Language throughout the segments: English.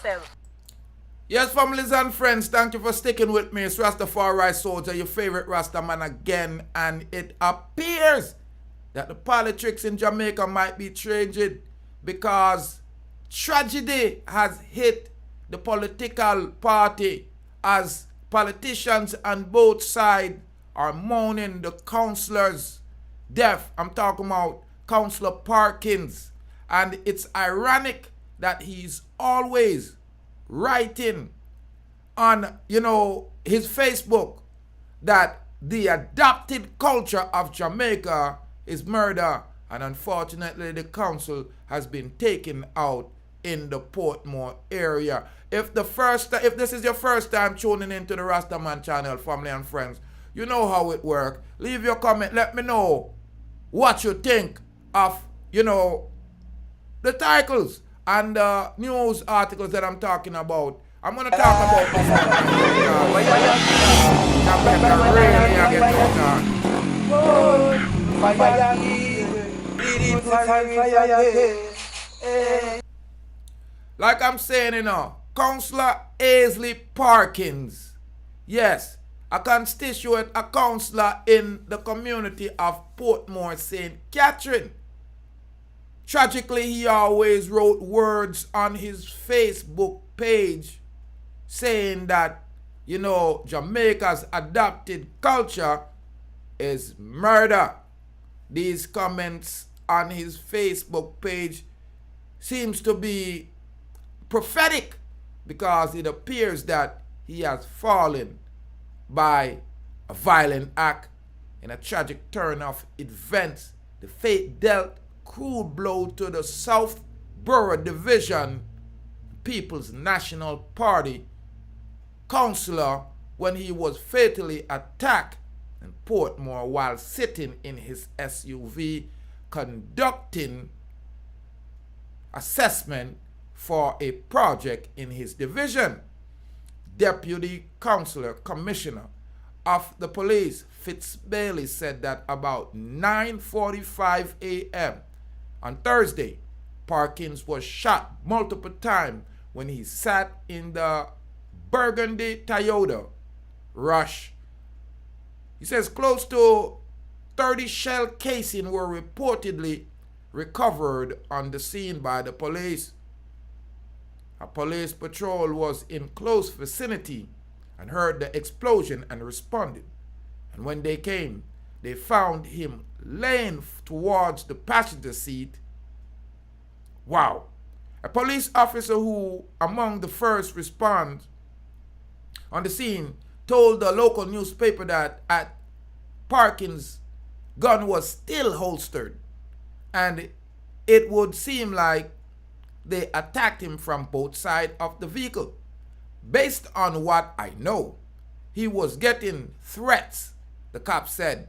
yourself. Yes, families and friends, thank you for sticking with me. It's Rastafari Soldier, your favorite Rasta Man again, and it appears that the politics in Jamaica might be changing because tragedy has hit the political party as politicians on both sides are mourning the councillor's death. I'm talking about Councillor Parkins, and it's ironic that he's always writing on, his Facebook that the adopted culture of Jamaica is murder, and unfortunately the council has been taken out in the Portmore area. If this is your first time tuning into the Rasta Man channel, family and friends, you know how it works. Leave your comment, let me know what you think of, the titles and news articles that I'm talking about. I'm going to talk about this like I'm saying, Councillor Ainsley Parkins, yes, a constituent, a councillor in the community of Portmore, St. Catherine. Tragically, he always wrote words on his Facebook page saying that, Jamaica's adopted culture is murder. These comments on his Facebook page seems to be prophetic because it appears that he has fallen by a violent act in a tragic turn of events. The fate dealt cruel blow to the Southboro Division People's National Party Councillor when he was fatally attacked in Portmore while sitting in his SUV conducting assessment for a project in his division. Deputy Councillor Commissioner of the Police Fitz Bailey said that about 9:45 a.m. on Thursday, Parkins was shot multiple times when he sat in the burgundy Toyota Rush. He says close to 30 shell casings were reportedly recovered on the scene by the police. A police patrol was in close vicinity and heard the explosion and responded. And when they came, they found him laying towards the passenger seat. Wow. A police officer who, among the first respond on the scene, told the local newspaper that at Parkins' gun was still holstered, and it would seem like they attacked him from both sides of the vehicle. Based on what I know, he was getting threats, the cop said.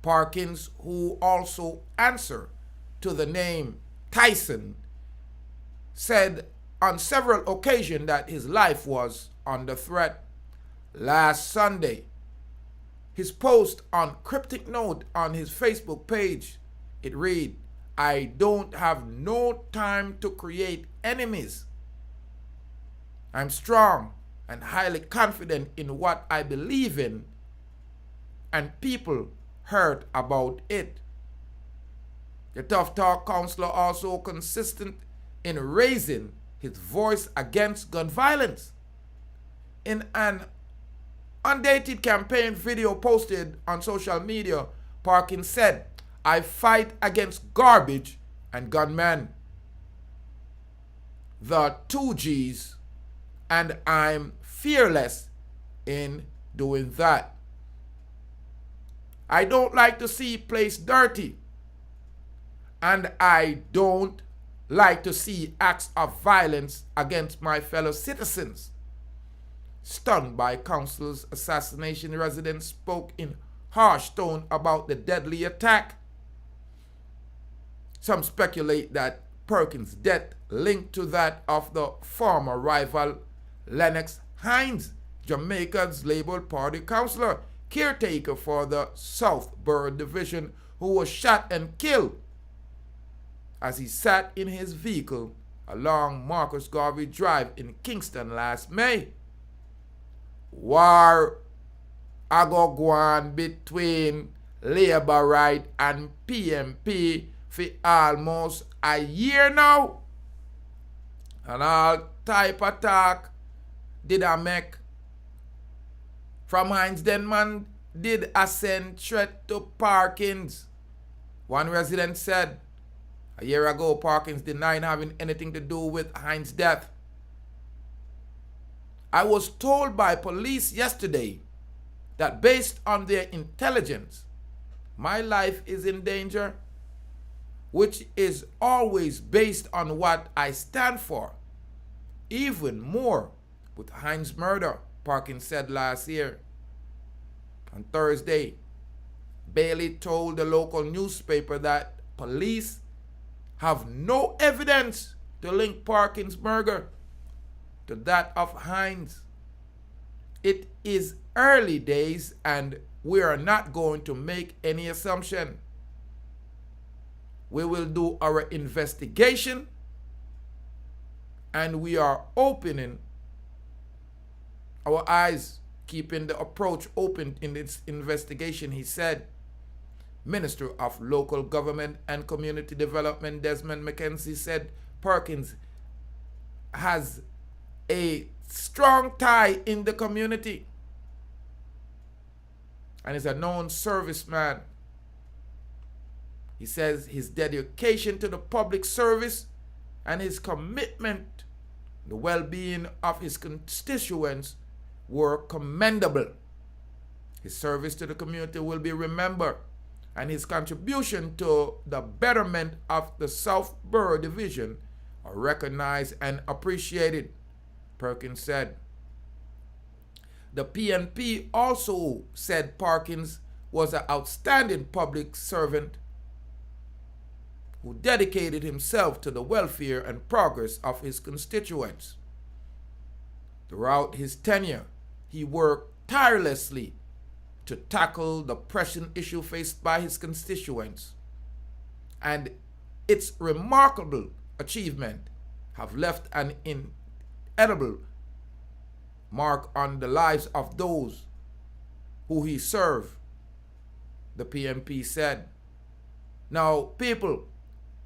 Parkins, who also answered to the name Tyson, said on several occasions that his life was under threat. Last Sunday, his post on cryptic note on his Facebook page, it read, "I don't have no time to create enemies. I'm strong and highly confident in what I believe in, and people heard about it." The Tough Talk councillor also consistent in raising his voice against gun violence. In an undated campaign video posted on social media, Parkins said, "I fight against garbage and gunmen, the 2Gs, and I'm fearless in doing that. I don't like to see place dirty, and I don't like to see acts of violence against my fellow citizens." Stunned by council's assassination, residents spoke in harsh tone about the deadly attack. Some speculate that Perkins' death linked to that of the former rival Lennox Hines, Jamaica's Labour Party councillor, caretaker for the Southboro Division, who was shot and killed as he sat in his vehicle along Marcus Garvey Drive in Kingston last May. War go on between Labour Right and PMP for almost a year now. And all type of talk did I make. From Heinz Denman did ascend threat to Parkins. One resident said a year ago Parkins denied having anything to do with Heinz's death. I was told by police yesterday that based on their intelligence, my life is in danger, which is always based on what I stand for. Even more with Heinz's murder, Parkins said last year. On Thursday, Bailey told the local newspaper that police have no evidence to link Parkins' murder to that of Heinz. It is early days and we are not going to make any assumption. We will do our investigation and we are opening our eyes, keeping the approach open in this investigation, he said. Minister of Local Government and Community Development Desmond McKenzie said Parkins has a strong tie in the community and is a known serviceman. He says his dedication to the public service and his commitment to the well-being of his constituents were commendable. His service to the community will be remembered, and his contribution to the betterment of the Southboro Division are recognized and appreciated, Perkins said. The PNP also said Parkins was an outstanding public servant who dedicated himself to the welfare and progress of his constituents. Throughout his tenure, he worked tirelessly to tackle the pressing issue faced by his constituents, and its remarkable achievement have left an indelible mark on the lives of those who he served, the PMP said. Now, people,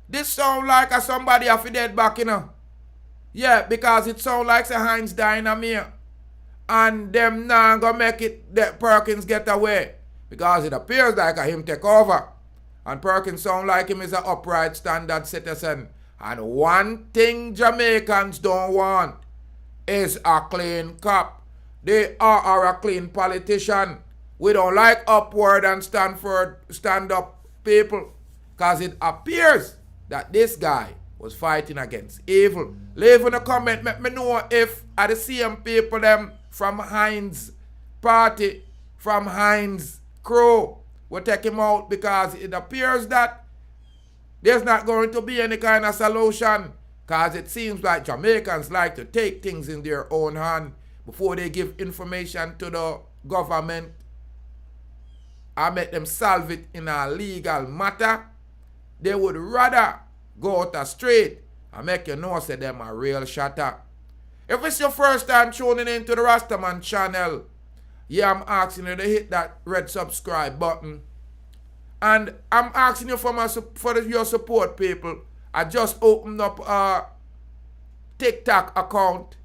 this sound like a somebody off dead back, you know. Yeah, because it sound like a Heinz dying a mere. And them now gonna make it that Perkins get away. Because it appears like a him take over. And Perkins sound like him is an upright standard citizen. And one thing Jamaicans don't want is a clean cop. They are a clean politician. We don't like upward and stand up people. Because it appears that this guy was fighting against evil. Leave in a comment, let me know if are the same people them from Heinz party, from Heinz crew will take him out, because it appears that there's not going to be any kind of solution, because it seems like Jamaicans like to take things in their own hand before they give information to the government. I make them solve it in a legal matter. They would rather go out the street and make you know say them a real shatter. If it's your first time tuning into the Rasta Man channel, yeah, I'm asking you to hit that red subscribe button. And I'm asking you for your support, people. I just opened up a TikTok account,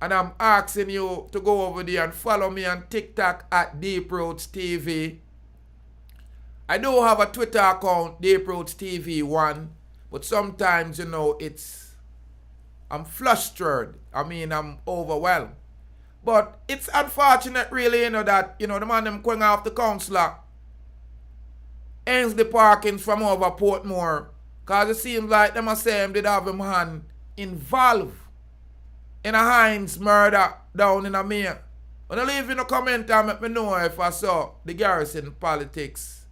and I'm asking you to go over there and follow me on TikTok at Deeproots TV. I do have a Twitter account, Deeproots TV 1, but sometimes, you know, I'm flustered. I mean, I'm overwhelmed. But it's unfortunate, really, you know, that, you know, the man them going off the councillor, Ainsley Parkins from over Portmore, because it seems like them are saying did have him hand involved in a Heinz murder down in a mere. When I leave in a comment and let me know if I saw the garrison politics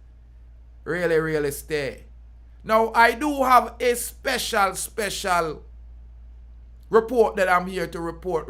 really stay. Now, I do have a special report that I'm here to report right